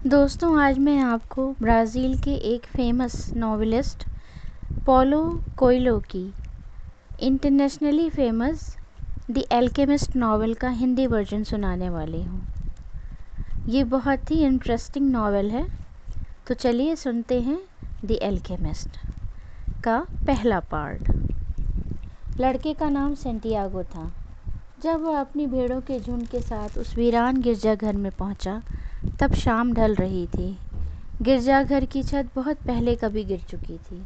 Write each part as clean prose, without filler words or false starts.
दोस्तों, आज मैं आपको ब्राज़ील के एक फेमस नॉवेलिस्ट पॉलो कोएल्हो की internationally famous the alchemist novel का हिंदी वर्जन सुनाने वाली हूँ। ये बहुत ही इंटरेस्टिंग नॉवल है, तो चलिए सुनते हैं द एल्केमिस्ट का पहला पार्ट। लड़के का नाम सेंटियागो था। जब वह अपनी भेड़ों के झुंड के साथ उस वीरान गिरजाघर में पहुंचा, तब शाम ढल रही थी। गिरजाघर की छत बहुत पहले कभी गिर चुकी थी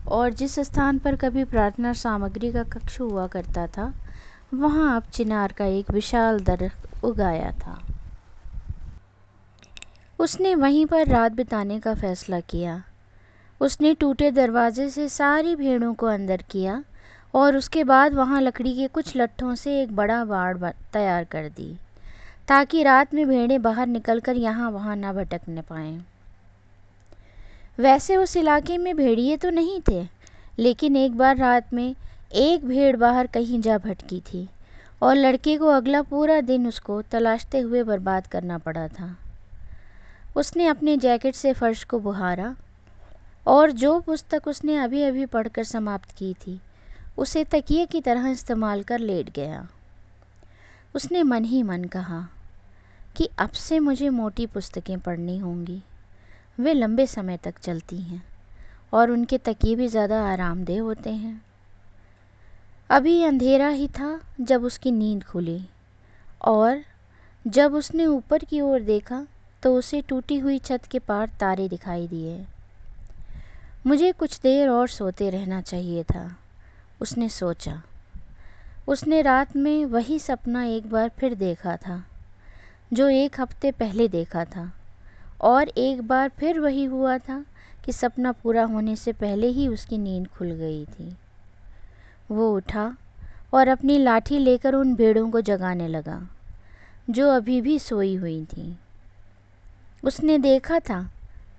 और जिस स्थान पर कभी प्रार्थना सामग्री का कक्ष हुआ करता था, वहां अब चिनार का एक विशाल दरख्त उगाया था। उसने वहीं पर रात बिताने का फैसला किया। उसने टूटे दरवाजे से सारी भेड़ों को अंदर किया और उसके बाद वहां लकड़ी के कुछ लट्ठों से एक बड़ा बाड़ तैयार कर दी, ताकि रात में भेड़ें बाहर निकलकर यहाँ वहाँ न भटकने पाएं। वैसे उस इलाके में भेड़िए तो नहीं थे, लेकिन एक बार रात में एक भेड़ बाहर कहीं जा भटकी थी और लड़के को अगला पूरा दिन उसको तलाशते हुए बर्बाद करना पड़ा था। उसने अपने जैकेट से फर्श को बुहारा और जो पुस्तक उसने अभी अभी पढ़कर समाप्त की थी, उसे तकिए की तरह इस्तेमाल कर लेट गया। उसने मन ही मन कहा कि अब से मुझे मोटी पुस्तकें पढ़नी होंगी। वे लंबे समय तक चलती हैं और उनके तकिए भी ज़्यादा आरामदेह होते हैं। अभी अंधेरा ही था जब उसकी नींद खुली और जब उसने ऊपर की ओर देखा तो उसे टूटी हुई छत के पार तारे दिखाई दिए। मुझे कुछ देर और सोते रहना चाहिए था, उसने सोचा। उसने रात में वही सपना एक बार फिर देखा था जो एक हफ्ते पहले देखा था, और एक बार फिर वही हुआ था कि सपना पूरा होने से पहले ही उसकी नींद खुल गई थी। वो उठा और अपनी लाठी लेकर उन भेड़ों को जगाने लगा जो अभी भी सोई हुई थीं। उसने देखा था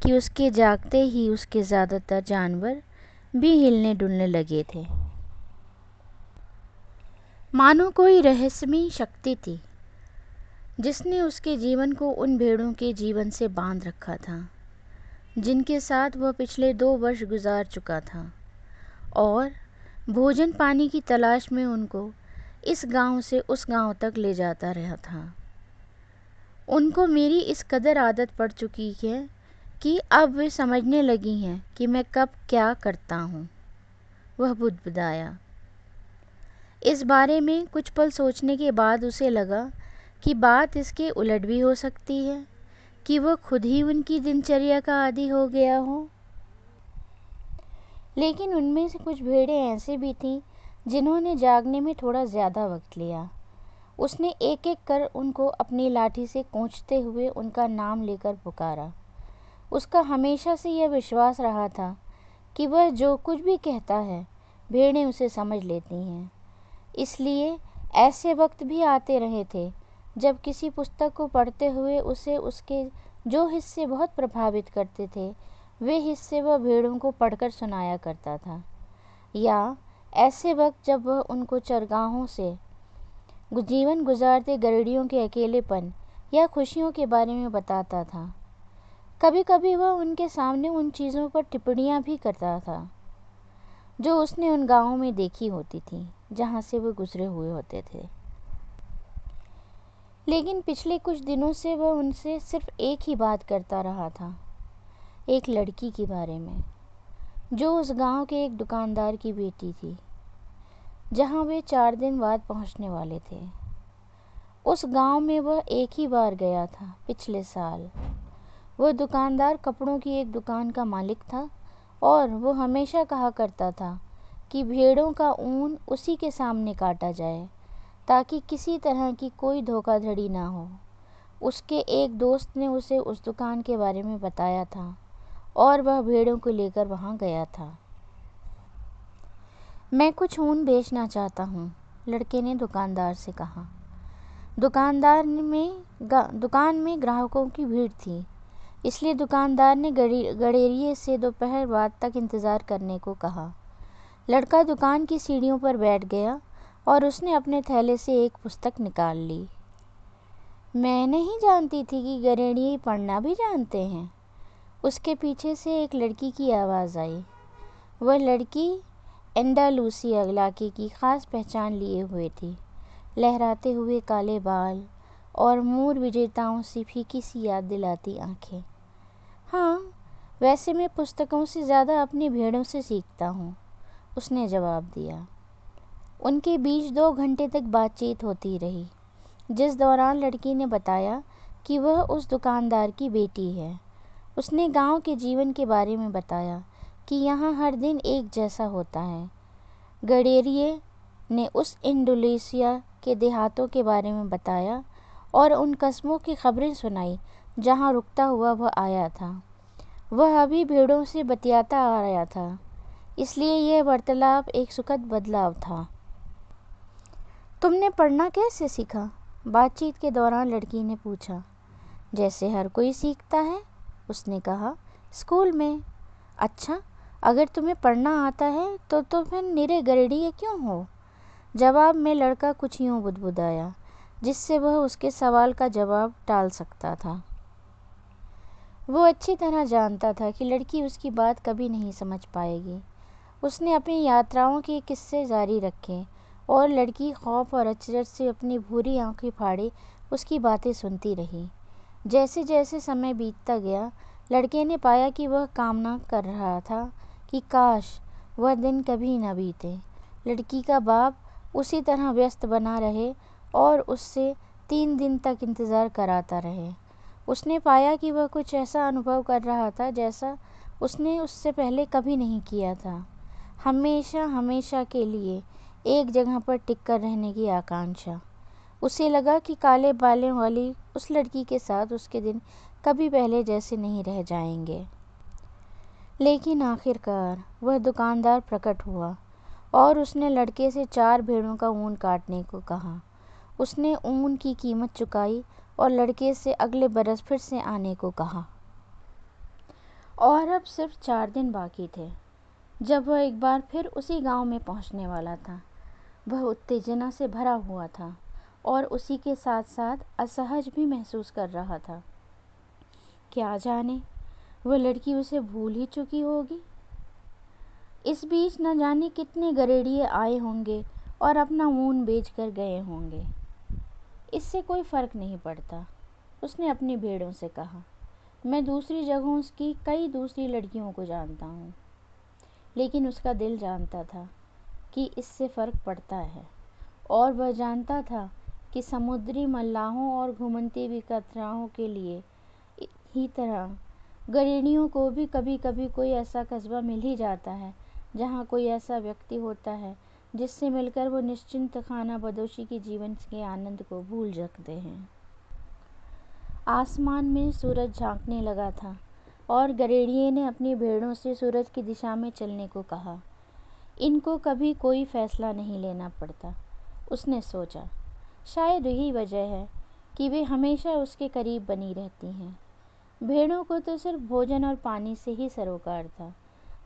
कि उसके जागते ही उसके ज़्यादातर जानवर भी हिलने डुलने लगे थे, मानो कोई रहस्यमयी शक्ति थी जिसने उसके जीवन को उन भेड़ों के जीवन से बांध रखा था जिनके साथ वह पिछले 2 वर्ष गुजार चुका था, और भोजन पानी की तलाश में उनको इस गांव से उस गांव तक ले जाता रहा था। उनको मेरी इस कदर आदत पड़ चुकी है कि अब वे समझने लगी हैं कि मैं कब क्या करता हूँ, वह बुदबुदाया। इस बारे में कुछ पल सोचने के बाद उसे लगा कि बात इसके उलट भी हो सकती है, कि वह खुद ही उनकी दिनचर्या का आदी हो गया हो। लेकिन उनमें से कुछ भेड़ें ऐसे भी थीं जिन्होंने जागने में थोड़ा ज़्यादा वक्त लिया। उसने एक एक कर उनको अपनी लाठी से कोंचते हुए उनका नाम लेकर पुकारा। उसका हमेशा से यह विश्वास रहा था कि वह जो कुछ भी कहता है, भेड़ें उसे समझ लेती हैं। इसलिए ऐसे वक्त भी आते रहे थे जब किसी पुस्तक को पढ़ते हुए उसे उसके जो हिस्से बहुत प्रभावित करते थे, वे हिस्से वह भेड़ों को पढ़कर सुनाया करता था, या ऐसे वक्त जब वह उनको चरगाहों से जीवन गुजारते गरीडियों के अकेलेपन या खुशियों के बारे में बताता था। कभी कभी वह उनके सामने उन चीज़ों पर टिप्पणियां भी करता था जो उसने उन गांवों में देखी होती थी जहां से वो गुजरे हुए होते थे। लेकिन पिछले कुछ दिनों से वह उनसे सिर्फ एक ही बात करता रहा था, एक लड़की के बारे में जो उस गांव के एक दुकानदार की बेटी थी, जहां वे 4 दिन बाद पहुंचने वाले थे। उस गांव में वह एक ही बार गया था पिछले साल। वह दुकानदार कपड़ों की एक दुकान का मालिक था और वो हमेशा कहा करता था कि भेड़ों का ऊन उसी के सामने काटा जाए ताकि किसी तरह की कोई धोखाधड़ी ना हो। उसके एक दोस्त ने उसे उस दुकान के बारे में बताया था और वह भेड़ों को लेकर वहां गया था। मैं कुछ ऊन बेचना चाहता हूँ, लड़के ने दुकानदार से कहा। दुकान में ग्राहकों की भीड़ थी, इसलिए दुकानदार ने गड़ेरिये से दोपहर बाद तक इंतज़ार करने को कहा। लड़का दुकान की सीढ़ियों पर बैठ गया और उसने अपने थैले से एक पुस्तक निकाल ली। मैं नहीं जानती थी कि गरेड़िए पढ़ना भी जानते हैं। उसके पीछे से एक लड़की की आवाज़ आई। वह लड़की एंडालूसिया इलाके की ख़ास पहचान लिए हुए थी। लहराते हुए काले बाल और मोर विजेताओं से फीकी सी याद दिलाती आंखें। हाँ, वैसे मैं पुस्तकों से ज़्यादा अपनी भेड़ों से सीखता हूँ, उसने जवाब दिया। उनके बीच 2 घंटे तक बातचीत होती रही, जिस दौरान लड़की ने बताया कि वह उस दुकानदार की बेटी है। उसने गांव के जीवन के बारे में बताया कि यहाँ हर दिन एक जैसा होता है। गडेरिए ने उस इंडोनेशिया के देहातों के बारे में बताया और उन कस्बों की खबरें सुनाई जहाँ रुकता हुआ वह आया था। वह अभी भेड़ों से बतियाता आ रहा था, इसलिए यह वार्तालाप एक सुखद बदलाव था। तुमने पढ़ना कैसे सीखा? बातचीत के दौरान लड़की ने पूछा। जैसे हर कोई सीखता है, उसने कहा, स्कूल में। अच्छा, अगर तुम्हें पढ़ना आता है तो फिर निरे गरेड़िए क्यों हो? जवाब में लड़का कुछ यूं बुदबुदाया, जिससे वह उसके सवाल का जवाब टाल सकता था। वो अच्छी तरह जानता था कि लड़की उसकी बात कभी नहीं समझ पाएगी। उसने अपनी यात्राओं के किस्से जारी रखे और लड़की खौफ और अचरज से अपनी भूरी आंखें फाड़े उसकी बातें सुनती रही। जैसे जैसे समय बीतता गया, लड़के ने पाया कि वह कामना कर रहा था कि काश वह दिन कभी न बीते। लड़की का बाप उसी तरह व्यस्त बना रहे और उससे 3 दिन तक इंतज़ार कराता रहे। उसने पाया कि वह कुछ ऐसा अनुभव कर रहा था जैसा उसने उससे पहले कभी नहीं किया था। हमेशा हमेशा के लिए एक जगह पर टिक कर रहने की आकांक्षा। उसे लगा कि काले बालों वाली उस लड़की के साथ उसके दिन कभी पहले जैसे नहीं रह जाएंगे। लेकिन आखिरकार वह दुकानदार प्रकट हुआ और उसने लड़के से 4 भेड़ों का ऊन काटने को कहा। उसने ऊन की कीमत चुकाई और लड़के से अगले बरस फिर से आने को कहा। और अब सिर्फ 4 दिन बाकी थे जब वह एक बार फिर उसी गांव में पहुंचने वाला था। वह उत्तेजना से भरा हुआ था और उसी के साथ साथ असहज भी महसूस कर रहा था। क्या जाने वह लड़की उसे भूल ही चुकी होगी। इस बीच न जाने कितने गरेड़िए आए होंगे और अपना ऊन बेच कर गए होंगे। इससे कोई फर्क नहीं पड़ता, उसने अपनी भेड़ों से कहा। मैं दूसरी जगहों की कई दूसरी लड़कियों को जानता हूँ। लेकिन उसका दिल जानता था कि इससे फ़र्क पड़ता है, और वह जानता था कि समुद्री मल्लाहों और घुमंती विक्रेताओं के लिए ही तरह गरेड़ियों को भी कभी कभी कोई ऐसा कस्बा मिल ही जाता है जहाँ कोई ऐसा व्यक्ति होता है जिससे मिलकर वो निश्चिंत खाना बदोशी के जीवन के आनंद को भूल सकते हैं। आसमान में सूरज झांकने लगा था और गरेड़िए ने अपनी भेड़ों से सूरज की दिशा में चलने को कहा। इनको कभी कोई फैसला नहीं लेना पड़ता, उसने सोचा। शायद यही वजह है कि वे हमेशा उसके करीब बनी रहती हैं। भेड़ों को तो सिर्फ भोजन और पानी से ही सरोकार था।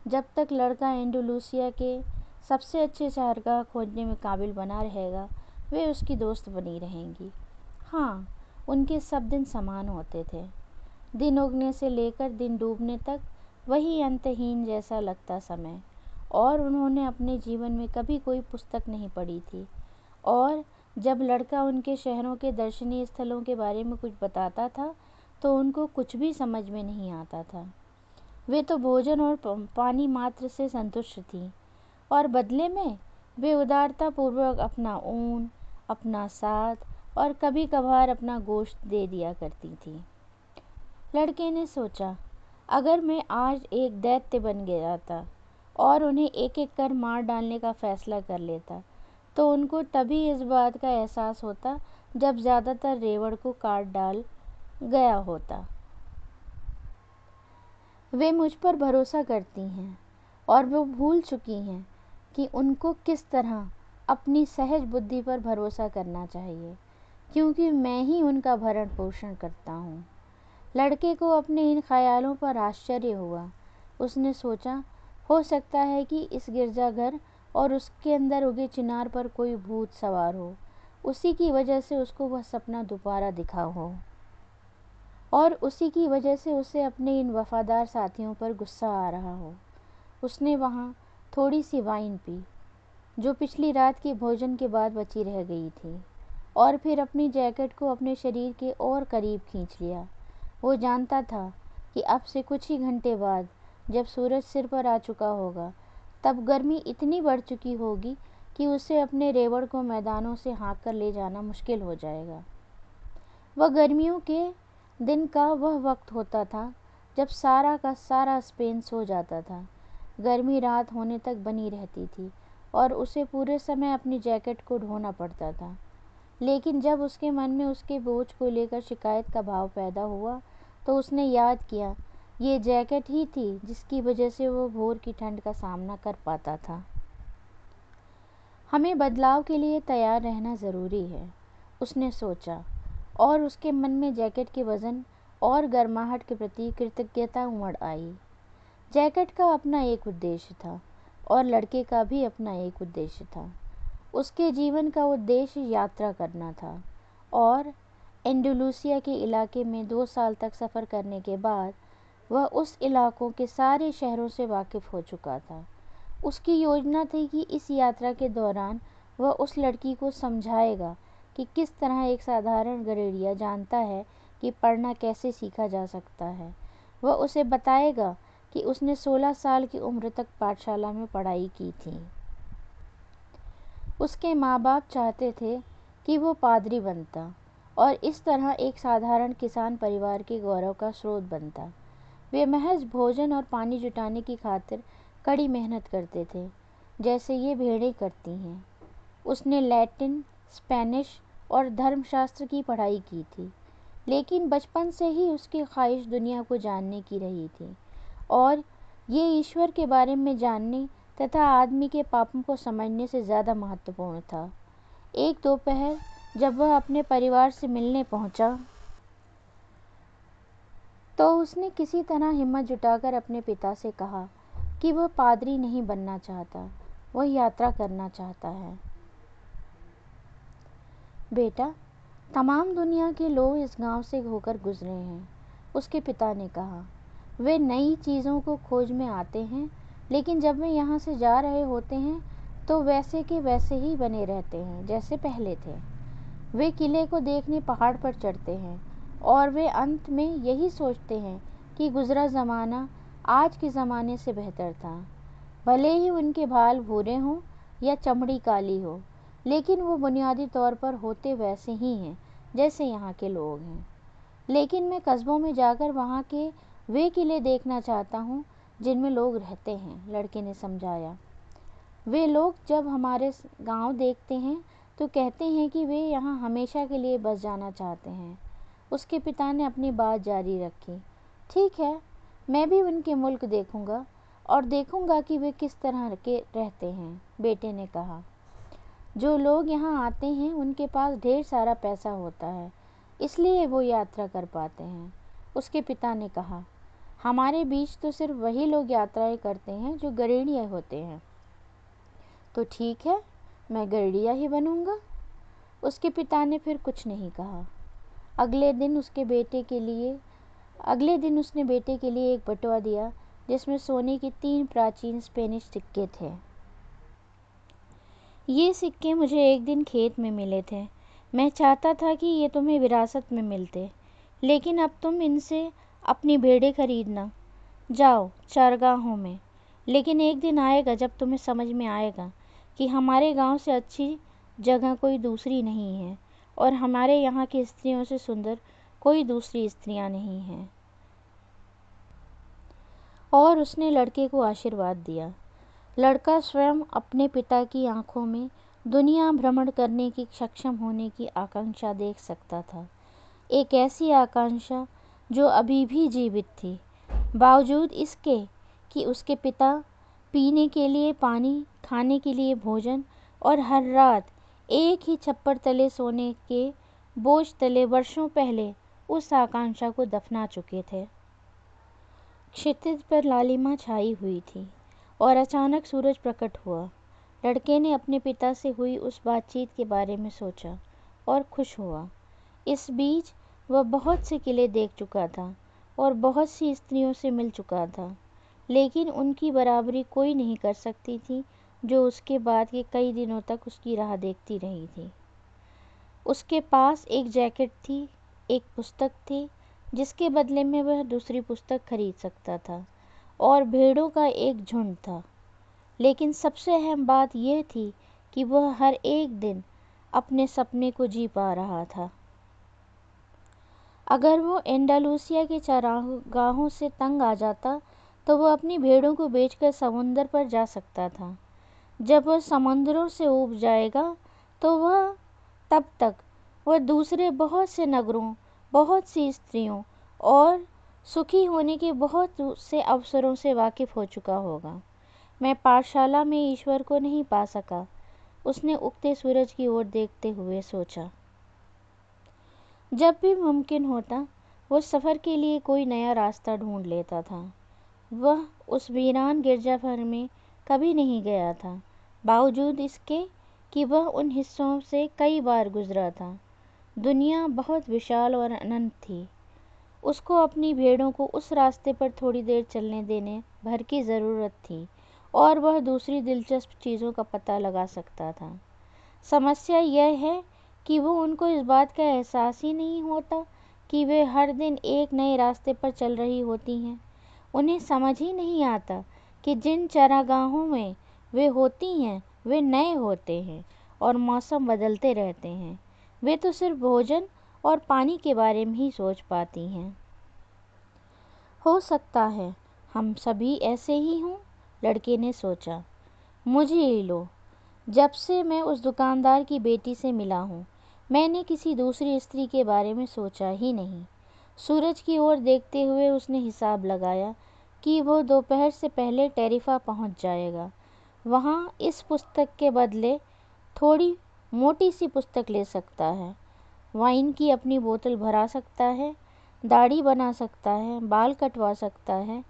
जब तक लड़का एंडोलूसिया के सबसे अच्छे चारगाह खोजने में काबिल बना रहेगा, वे उसकी दोस्त बनी रहेंगी। हाँ, उनके सब दिन समान होते थे। दिन उगने से लेकर दिन डूबने तक वही अंतहीन जैसा लगता समय। और उन्होंने अपने जीवन में कभी कोई पुस्तक नहीं पढ़ी थी, और जब लड़का उनके शहरों के दर्शनीय स्थलों के बारे में कुछ बताता था तो उनको कुछ भी समझ में नहीं आता था। वे तो भोजन और पानी मात्र से संतुष्ट थीं, और बदले में वे उदारतापूर्वक अपना ऊन, अपना साथ और कभी कभार अपना गोश्त दे दिया करती थी। लड़के ने सोचा, अगर मैं आज एक दैत्य बन गया था और उन्हें एक एक कर मार डालने का फैसला कर लेता, तो उनको तभी इस बात का एहसास होता जब ज़्यादातर रेवड़ को काट डाल गया होता। वे मुझ पर भरोसा करती हैं और वो भूल चुकी हैं कि उनको किस तरह अपनी सहज बुद्धि पर भरोसा करना चाहिए, क्योंकि मैं ही उनका भरण पोषण करता हूँ। लड़के को अपने इन ख्यालों पर आश्चर्य हुआ। उसने सोचा, हो सकता है कि इस गिरजाघर और उसके अंदर उगे चिनार पर कोई भूत सवार हो उसी की वजह से उसको वह सपना दोबारा दिखा हो, और उसी की वजह से उसे अपने इन वफादार साथियों पर गुस्सा आ रहा हो। उसने वहाँ थोड़ी सी वाइन पी जो पिछली रात के भोजन के बाद बची रह गई थी, और फिर अपनी जैकेट को अपने शरीर के और करीब खींच लिया। वो जानता था कि अब से कुछ ही घंटे बाद जब सूरज सिर पर आ चुका होगा, तब गर्मी इतनी बढ़ चुकी होगी कि उसे अपने रेवड़ को मैदानों से हाँक कर ले जाना मुश्किल हो जाएगा। वह गर्मियों के दिन का वह वक्त होता था जब सारा का सारा स्पेन सो जाता था। गर्मी रात होने तक बनी रहती थी और उसे पूरे समय अपनी जैकेट को ढोना पड़ता था। लेकिन जब उसके मन में उसके बोझ को लेकर शिकायत का भाव पैदा हुआ, तो उसने याद किया ये जैकेट ही थी जिसकी वजह से वो भोर की ठंड का सामना कर पाता था। हमें बदलाव के लिए तैयार रहना ज़रूरी है, उसने सोचा, और उसके मन में जैकेट के वज़न और गर्माहट के प्रति कृतज्ञता उमड़ आई। जैकेट का अपना एक उद्देश्य था और लड़के का भी अपना एक उद्देश्य था। उसके जीवन का उद्देश्य यात्रा करना था, और एंडलूसिया के इलाके में 2 साल तक सफ़र करने के बाद वह उस इलाकों के सारे शहरों से वाकिफ़ हो चुका था। उसकी योजना थी कि इस यात्रा के दौरान वह उस लड़की को समझाएगा कि किस तरह एक साधारण गठरिया जानता है कि पढ़ना कैसे सीखा जा सकता है। वह उसे बताएगा कि उसने 16 साल की उम्र तक पाठशाला में पढ़ाई की थी। उसके माँ बाप चाहते थे कि वो पादरी बनता और इस तरह एक साधारण किसान परिवार के गौरव का स्रोत बनता। वे महज भोजन और पानी जुटाने की खातिर कड़ी मेहनत करते थे, जैसे ये भेड़ें करती हैं। उसने लैटिन, स्पेनिश और धर्मशास्त्र की पढ़ाई की थी, लेकिन बचपन से ही उसकी ख्वाहिश दुनिया को जानने की रही थी, और ये ईश्वर के बारे में जानने तथा आदमी के पापों को समझने से ज़्यादा महत्वपूर्ण था। एक दोपहर जब वह अपने परिवार से मिलने पहुंचा, तो उसने किसी तरह हिम्मत जुटाकर अपने पिता से कहा कि वह पादरी नहीं बनना चाहता, वह यात्रा करना चाहता है। बेटा, तमाम दुनिया के लोग इस गांव से होकर गुजरे हैं, उसके पिता ने कहा। वे नई चीज़ों को खोज में आते हैं, लेकिन जब वे यहाँ से जा रहे होते हैं तो वैसे के वैसे ही बने रहते हैं जैसे पहले थे। वे किले को देखने पहाड़ पर चढ़ते हैं और वे अंत में यही सोचते हैं कि गुज़रा ज़माना आज के ज़माने से बेहतर था। भले ही उनके बाल भूरे हों या चमड़ी काली हो, लेकिन वो बुनियादी तौर पर होते वैसे ही हैं जैसे यहाँ के लोग हैं। लेकिन मैं कस्बों में जाकर वहाँ के वे किले देखना चाहता हूँ जिनमें लोग रहते हैं, लड़के ने समझाया। वे लोग जब हमारे गांव देखते हैं तो कहते हैं कि वे यहाँ हमेशा के लिए बस जाना चाहते हैं। उसके पिता ने अपनी बात जारी रखी। ठीक है, मैं भी उनके मुल्क देखूंगा और देखूंगा कि वे किस तरह के रहते हैं, बेटे ने कहा। जो लोग यहाँ आते हैं उनके पास ढेर सारा पैसा होता है, इसलिए वो यात्रा कर पाते हैं, उसके पिता ने कहा। हमारे बीच तो सिर्फ वही लोग यात्राएं करते हैं जो गरीब होते हैं। तो ठीक है, मैं गरीब ही बनूंगा, उसके पिता ने फिर कुछ नहीं कहा। अगले दिन उसने बेटे के लिए एक बटुआ दिया जिसमें सोने के 3 प्राचीन स्पेनिश सिक्के थे। ये सिक्के मुझे एक दिन खेत में मिले थे। मैं चाहता था कि ये तुम्हें विरासत में मिलते, लेकिन अब तुम इनसे अपनी भेड़ें खरीदना। जाओ चारगाहों में। लेकिन एक दिन आएगा जब तुम्हें समझ में आएगा कि हमारे गांव से अच्छी जगह कोई दूसरी नहीं है, और हमारे यहाँ की स्त्रियों से सुंदर कोई दूसरी स्त्रियाँ नहीं हैं। और उसने लड़के को आशीर्वाद दिया। लड़का स्वयं अपने पिता की आंखों में दुनिया भ्रमण करने की सक्षम होने की आकांक्षा देख सकता था, एक ऐसी आकांक्षा जो अभी भी जीवित थी, बावजूद इसके कि उसके पिता पीने के लिए पानी, खाने के लिए भोजन और हर रात एक ही छप्पर तले सोने के बोझ तले वर्षों पहले उस आकांक्षा को दफना चुके थे। क्षितिज पर लालिमा छाई हुई थी और अचानक सूरज प्रकट हुआ। लड़के ने अपने पिता से हुई उस बातचीत के बारे में सोचा और खुश हुआ। इस बीच वह बहुत से किले देख चुका था और बहुत सी स्त्रियों से मिल चुका था, लेकिन उनकी बराबरी कोई नहीं कर सकती थी जो उसके बाद के कई दिनों तक उसकी राह देखती रही थी। उसके पास एक जैकेट थी, एक पुस्तक थी जिसके बदले में वह दूसरी पुस्तक खरीद सकता था, और भेड़ों का एक झुंड था। लेकिन सबसे अहम बात यह थी कि वह हर एक दिन अपने सपने को जी पा रहा था। अगर वो एंडालूसिया के चरागाहों से तंग आ जाता तो वह अपनी भेड़ों को बेचकर समुंदर पर जा सकता था। जब वह समुद्रों से ऊब जाएगा तो तब तक वह दूसरे बहुत से नगरों, बहुत सी स्त्रियों और सुखी होने के बहुत से अवसरों से वाकिफ हो चुका होगा। मैं पाठशाला में ईश्वर को नहीं पा सका, उसने उगते सूरज की ओर देखते हुए सोचा। जब भी मुमकिन होता वो सफ़र के लिए कोई नया रास्ता ढूंढ लेता था। वह उस वीरान गिरजाघर में कभी नहीं गया था, बावजूद इसके कि वह उन हिस्सों से कई बार गुजरा था। दुनिया बहुत विशाल और अनंत थी। उसको अपनी भेड़ों को उस रास्ते पर थोड़ी देर चलने देने भर की ज़रूरत थी और वह दूसरी दिलचस्प चीज़ों का पता लगा सकता था। समस्या यह है कि वो उनको इस बात का एहसास ही नहीं होता कि वे हर दिन एक नए रास्ते पर चल रही होती हैं। उन्हें समझ ही नहीं आता कि जिन चरागाहों में वे होती हैं वे नए होते हैं और मौसम बदलते रहते हैं। वे तो सिर्फ भोजन और पानी के बारे में ही सोच पाती हैं। हो सकता है हम सभी ऐसे ही हों, लड़के ने सोचा। मुझे ही लो, जब से मैं उस दुकानदार की बेटी से मिला हूँ मैंने किसी दूसरी स्त्री के बारे में सोचा ही नहीं। सूरज की ओर देखते हुए उसने हिसाब लगाया कि वो दोपहर से पहले टेरिफा पहुँच जाएगा। वहाँ इस पुस्तक के बदले थोड़ी मोटी सी पुस्तक ले सकता है, वाइन की अपनी बोतल भरा सकता है, दाढ़ी बना सकता है, बाल कटवा सकता है।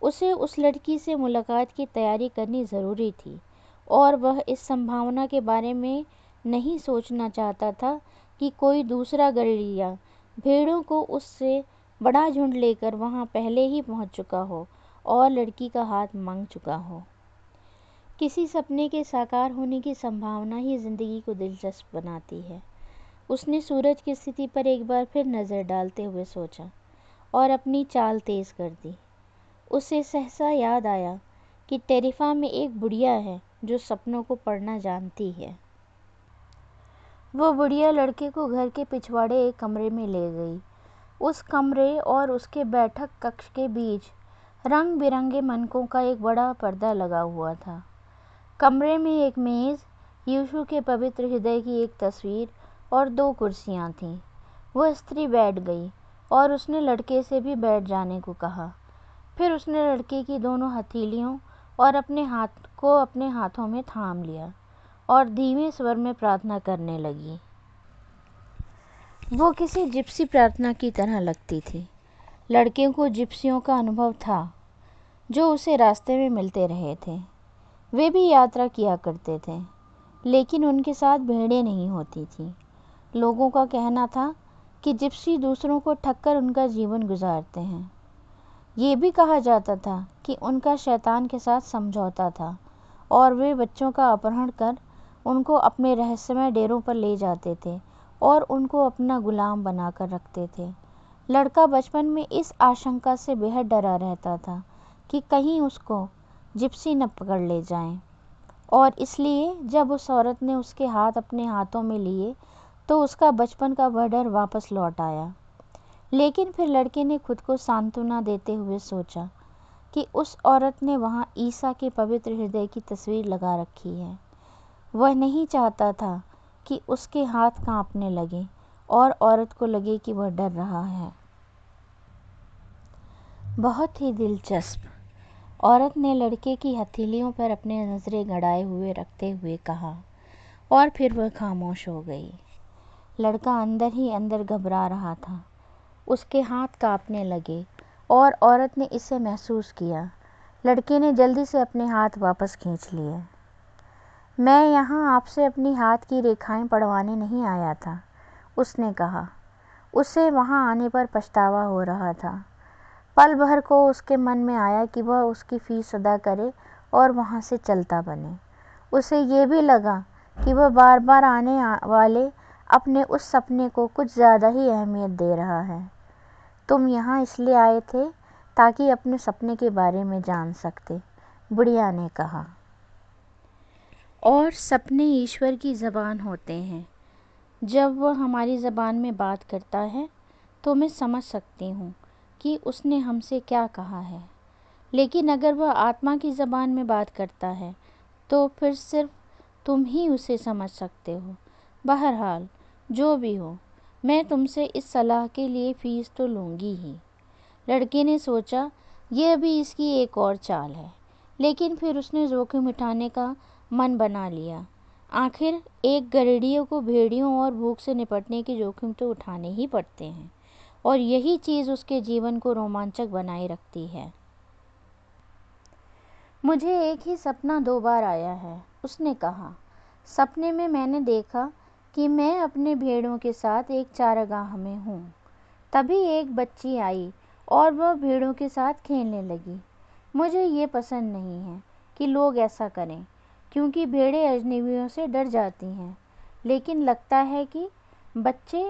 उसे उस लड़की से मुलाकात की तैयारी करनी ज़रूरी थी और वह इस संभावना के बारे में नहीं सोचना चाहता था कि कोई दूसरा गड़ेड़िया भेड़ों को उससे बड़ा झुंड लेकर वहाँ पहले ही पहुँच चुका हो और लड़की का हाथ मांग चुका हो। किसी सपने के साकार होने की संभावना ही ज़िंदगी को दिलचस्प बनाती है। उसने सूरज की स्थिति पर एक बार फिर नज़र डालते हुए सोचा और अपनी चाल तेज़ कर दी। उसे सहसा याद आया कि टेरिफा में एक बुढ़िया है जो सपनों को पढ़ना जानती है। वो बुढ़िया लड़के को घर के पिछवाड़े एक कमरे में ले गई। उस कमरे और उसके बैठक कक्ष के बीच रंग बिरंगे मनकों का एक बड़ा पर्दा लगा हुआ था। कमरे में एक मेज़, यीशु के पवित्र हृदय की एक तस्वीर और 2 कुर्सियाँ थीं। वह स्त्री बैठ गई और उसने लड़के से भी बैठ जाने को कहा। फिर उसने लड़के की दोनों हथेलियों और अपने हाथ को अपने हाथों में थाम लिया और धीमे स्वर में प्रार्थना करने लगी। वो किसी जिप्सी प्रार्थना की तरह लगती थी। लड़के को जिप्सियों का अनुभव था जो उसे रास्ते में मिलते रहे थे। वे भी यात्रा किया करते थे, लेकिन उनके साथ भेड़ें नहीं होती थीं। लोगों का कहना था कि जिप्सी दूसरों को ठगकर उनका जीवन गुजारते हैं। ये भी कहा जाता था कि उनका शैतान के साथ समझौता था और वे बच्चों का अपहरण कर उनको अपने रहस्यमय डेरों पर ले जाते थे और उनको अपना गुलाम बनाकर रखते थे। लड़का बचपन में इस आशंका से बेहद डरा रहता था कि कहीं उसको जिप्सी न पकड़ ले जाएं, और इसलिए जब उस औरत ने उसके हाथ अपने हाथों में लिए तो उसका बचपन का वह डर वापस लौट आया। लेकिन फिर लड़के ने खुद को सांत्वना देते हुए सोचा कि उस औरत ने वहाँ ईसा के पवित्र हृदय की तस्वीर लगा रखी है। वह नहीं चाहता था कि उसके हाथ कांपने लगे और औरत को लगे कि वह डर रहा है। बहुत ही दिलचस्प, औरत ने लड़के की हथेलियों पर अपने नज़रें गड़ाए हुए रखते हुए कहा, और फिर वह खामोश हो गई। लड़का अंदर ही अंदर घबरा रहा था। उसके हाथ कांपने लगे और औरत ने इसे महसूस किया। लड़के ने जल्दी से अपने हाथ वापस खींच लिए। मैं यहाँ आपसे अपनी हाथ की रेखाएं पढ़वाने नहीं आया था, उसने कहा। उसे वहाँ आने पर पछतावा हो रहा था। पल भर को उसके मन में आया कि वह उसकी फीस अदा करे और वहाँ से चलता बने। उसे ये भी लगा कि वह बार बार आने वाले अपने उस सपने को कुछ ज़्यादा ही अहमियत दे रहा है। तुम यहाँ इसलिए आए थे ताकि अपने सपने के बारे में जान सकते, बुढ़िया ने कहा। और सपने ईश्वर की ज़बान होते हैं। जब वह हमारी ज़बान में बात करता है तो मैं समझ सकती हूँ कि उसने हमसे क्या कहा है। लेकिन अगर वह आत्मा की ज़बान में बात करता है तो फिर सिर्फ तुम ही उसे समझ सकते हो। बहरहाल जो भी हो, मैं तुमसे इस सलाह के लिए फ़ीस तो लूँगी ही। लड़के ने सोचा यह भी इसकी एक और चाल है, लेकिन फिर उसने जोखिम उठाने का मन बना लिया। आखिर एक गठरिया को भेड़ियों और भूख से निपटने के जोखिम तो उठाने ही पड़ते हैं, और यही चीज़ उसके जीवन को रोमांचक बनाए रखती है। मुझे एक ही सपना 2 बार आया है, उसने कहा। सपने में मैंने देखा कि मैं अपने भेड़ों के साथ एक चारागाह में हूँ। तभी एक बच्ची आई और वह भेड़ों के साथ खेलने लगी। मुझे ये पसंद नहीं है कि लोग ऐसा करें, क्योंकि भेड़ें अजनबियों से डर जाती हैं, लेकिन लगता है कि बच्चे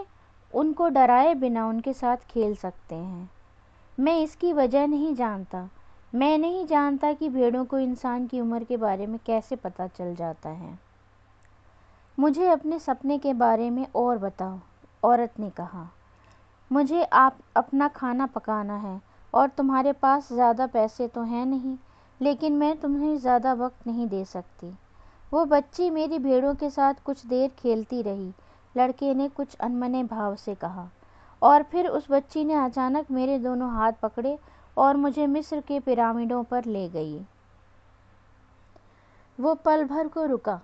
उनको डराए बिना उनके साथ खेल सकते हैं। मैं इसकी वजह नहीं जानता। मैं नहीं जानता कि भेड़ों को इंसान की उम्र के बारे में कैसे पता चल जाता है। मुझे अपने सपने के बारे में और बताओ, औरत ने कहा। मुझे आप अपना खाना पकाना है और तुम्हारे पास ज़्यादा पैसे तो हैं नहीं, लेकिन मैं तुम्हें ज़्यादा वक्त नहीं दे सकती। वो बच्ची मेरी भेड़ों के साथ कुछ देर खेलती रही, लड़के ने कुछ अनमने भाव से कहा। और फिर उस बच्ची ने अचानक मेरे दोनों हाथ पकड़े और मुझे मिस्र के पिरामिडों पर ले गई। वो पल भर को रुका,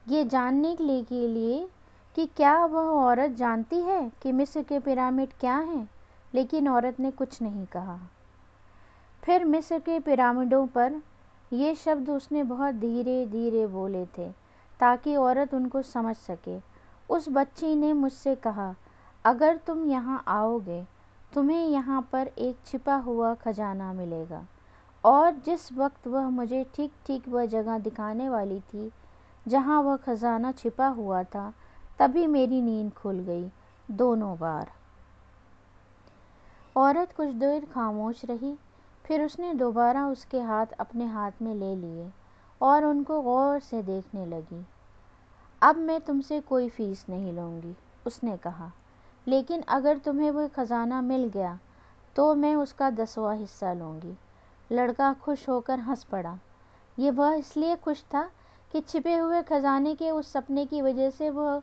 ये जानने के लिए कि क्या वह औरत जानती है कि मिस्र के पिरामिड क्या हैं, लेकिन औरत ने कुछ नहीं कहा। फिर मिस्र के पिरामिडों पर ये शब्द उसने बहुत धीरे धीरे बोले थे ताकि औरत उनको समझ सके। उस बच्ची ने मुझसे कहा, अगर तुम यहाँ आओगे तुम्हें यहाँ पर एक छिपा हुआ खजाना मिलेगा। और जिस वक्त वह मुझे ठीक ठीक वह जगह दिखाने वाली थी जहाँ वह खजाना छिपा हुआ था, तभी मेरी नींद खुल गई, दोनों बार। औरत कुछ देर खामोश रही, फिर उसने दोबारा उसके हाथ अपने हाथ में ले लिए और उनको गौर से देखने लगी। अब मैं तुमसे कोई फीस नहीं लूँगी, उसने कहा, लेकिन अगर तुम्हें वह खजाना मिल गया तो मैं उसका 10वां हिस्सा लूँगी। लड़का खुश होकर हंस पड़ा। ये वह इसलिए खुश था कि छिपे हुए खजाने के उस सपने की वजह से वह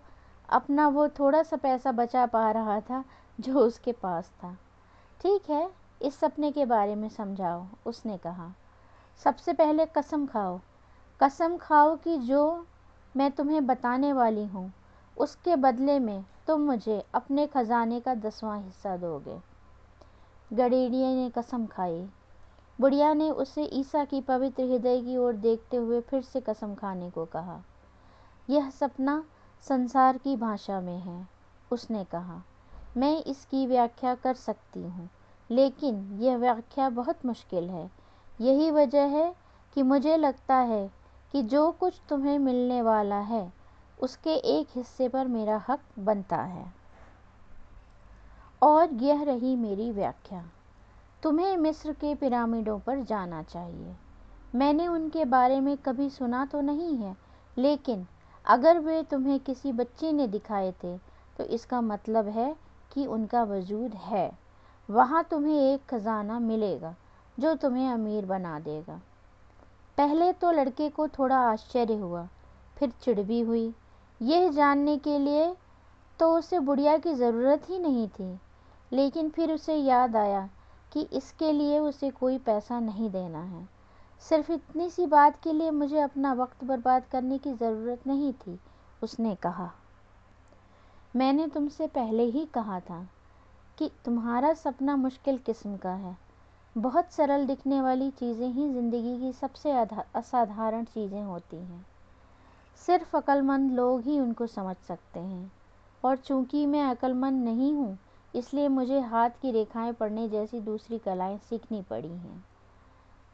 अपना वो थोड़ा सा पैसा बचा पा रहा था जो उसके पास था। ठीक है, इस सपने के बारे में समझाओ, उसने कहा। सबसे पहले कसम खाओ कि जो मैं तुम्हें बताने वाली हूँ उसके बदले में तुम मुझे अपने खजाने का 10वां हिस्सा दोगे। गडेरिया ने कसम खाई। बुढ़िया ने उसे ईसा की पवित्र हृदय की ओर देखते हुए फिर से कसम खाने को कहा। यह सपना संसार की भाषा में है, उसने कहा। मैं इसकी व्याख्या कर सकती हूँ, लेकिन यह व्याख्या बहुत मुश्किल है। यही वजह है कि मुझे लगता है कि जो कुछ तुम्हें मिलने वाला है उसके एक हिस्से पर मेरा हक बनता है। और यह रही मेरी व्याख्या। तुम्हें मिस्र के पिरामिडों पर जाना चाहिए। मैंने उनके बारे में कभी सुना तो नहीं है, लेकिन अगर वे तुम्हें किसी बच्चे ने दिखाए थे तो इसका मतलब है कि उनका वजूद है। वहाँ तुम्हें एक खजाना मिलेगा जो तुम्हें अमीर बना देगा। पहले तो लड़के को थोड़ा आश्चर्य हुआ, फिर चिढ़ भी हुई। यह जानने के लिए तो उसे बुढ़िया की ज़रूरत ही नहीं थी, लेकिन फिर उसे याद आया कि इसके लिए उसे कोई पैसा नहीं देना है। सिर्फ इतनी सी बात के लिए मुझे अपना वक्त बर्बाद करने की ज़रूरत नहीं थी, उसने कहा। मैंने तुमसे पहले ही कहा था कि तुम्हारा सपना मुश्किल किस्म का है। बहुत सरल दिखने वाली चीज़ें ही ज़िंदगी की सबसे असाधारण चीज़ें होती हैं। सिर्फ अक्लमंद लोग ही उनको समझ सकते हैं, और चूंकि मैं अक्लमंद नहीं हूँ, इसलिए मुझे हाथ की रेखाएं पढ़ने जैसी दूसरी कलाएं सीखनी पड़ी हैं।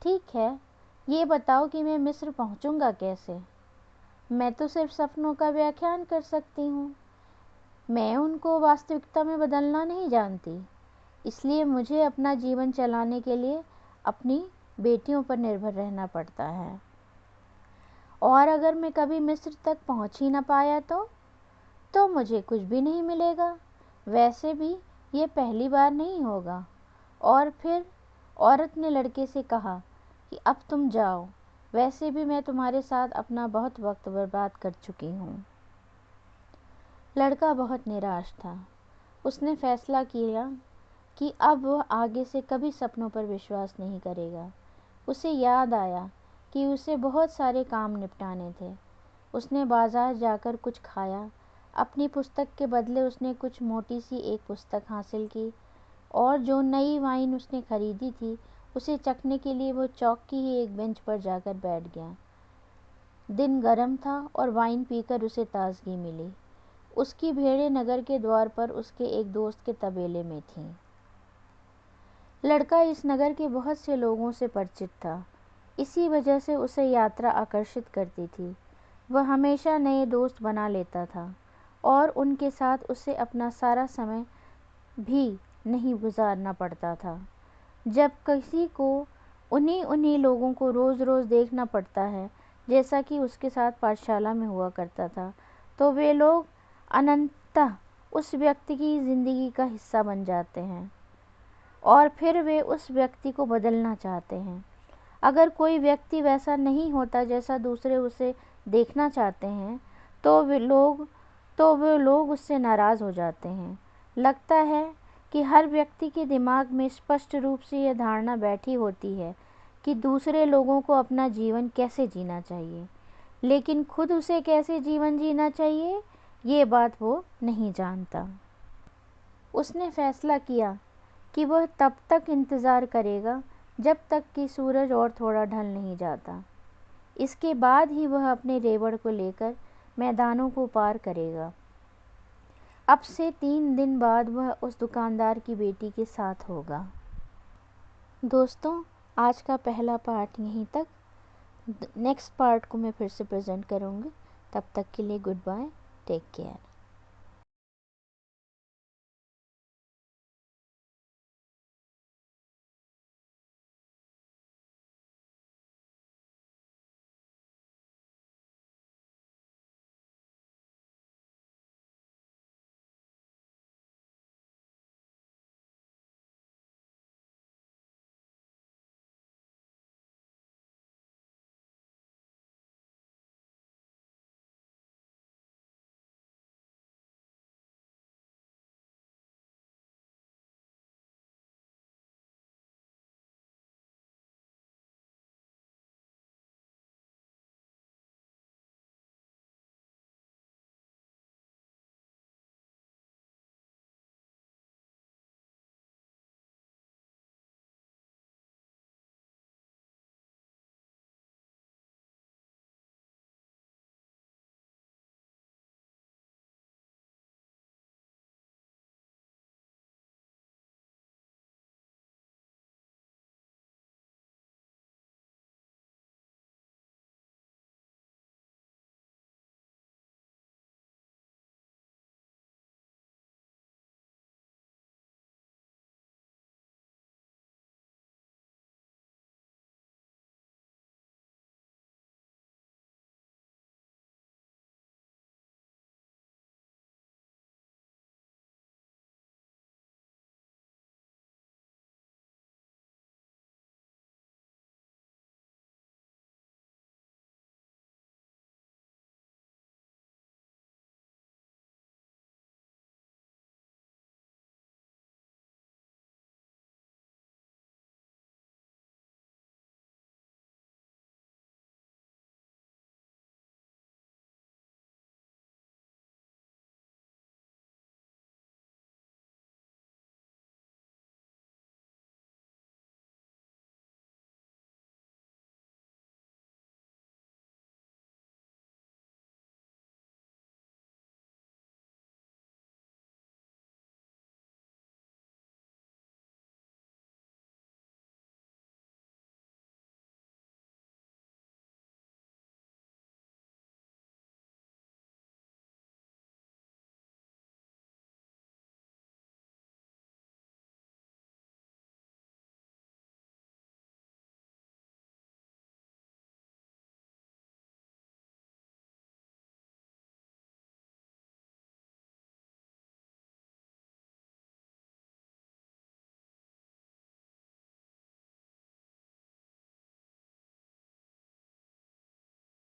ठीक है, ये बताओ कि मैं मिस्र पहुँचूँगा कैसे? मैं तो सिर्फ सपनों का व्याख्यान कर सकती हूँ। मैं उनको वास्तविकता में बदलना नहीं जानती, इसलिए मुझे अपना जीवन चलाने के लिए अपनी बेटियों पर निर्भर रहना पड़ता है। और अगर मैं कभी मिस्र तक पहुँच ही न पाया तो मुझे कुछ भी नहीं मिलेगा। वैसे भी ये पहली बार नहीं होगा। और फिर औरत ने लड़के से कहा कि अब तुम जाओ, वैसे भी मैं तुम्हारे साथ अपना बहुत वक्त बर्बाद कर चुकी हूँ। लड़का बहुत निराश था। उसने फैसला किया कि अब वह आगे से कभी सपनों पर विश्वास नहीं करेगा। उसे याद आया कि उसे बहुत सारे काम निपटाने थे। उसने बाजार जाकर कुछ खाया। अपनी पुस्तक के बदले उसने कुछ मोटी सी एक पुस्तक हासिल की, और जो नई वाइन उसने खरीदी थी उसे चखने के लिए वो चौक की ही एक बेंच पर जाकर बैठ गया। दिन गर्म था और वाइन पीकर उसे ताजगी मिली। उसकी भेड़ें नगर के द्वार पर उसके एक दोस्त के तबेले में थीं। लड़का इस नगर के बहुत से लोगों से परिचित था। इसी वजह से उसे यात्रा आकर्षित करती थी। वह हमेशा नए दोस्त बना लेता था और उनके साथ उसे अपना सारा समय भी नहीं गुजारना पड़ता था। जब किसी को उन्हीं लोगों को रोज़ रोज़ देखना पड़ता है, जैसा कि उसके साथ पाठशाला में हुआ करता था, तो वे लोग अनंततः उस व्यक्ति की ज़िंदगी का हिस्सा बन जाते हैं और फिर वे उस व्यक्ति को बदलना चाहते हैं। अगर कोई व्यक्ति वैसा नहीं होता जैसा दूसरे उसे देखना चाहते हैं, तो वे लोग उससे नाराज़ हो जाते हैं। लगता है कि हर व्यक्ति के दिमाग में स्पष्ट रूप से यह धारणा बैठी होती है कि दूसरे लोगों को अपना जीवन कैसे जीना चाहिए, लेकिन खुद उसे कैसे जीवन जीना चाहिए, ये बात वो नहीं जानता। उसने फैसला किया कि वह तब तक इंतज़ार करेगा जब तक कि सूरज और थोड़ा ढल नहीं जाता। इसके बाद ही वह अपने रेवड़ को लेकर मैदानों को पार करेगा। अब से 3 दिन बाद वह उस दुकानदार की बेटी के साथ होगा। दोस्तों, आज का पहला पार्ट यहीं तक। नेक्स्ट पार्ट को मैं फिर से प्रेजेंट करूँगी। तब तक के लिए गुड बाय, टेक केयर।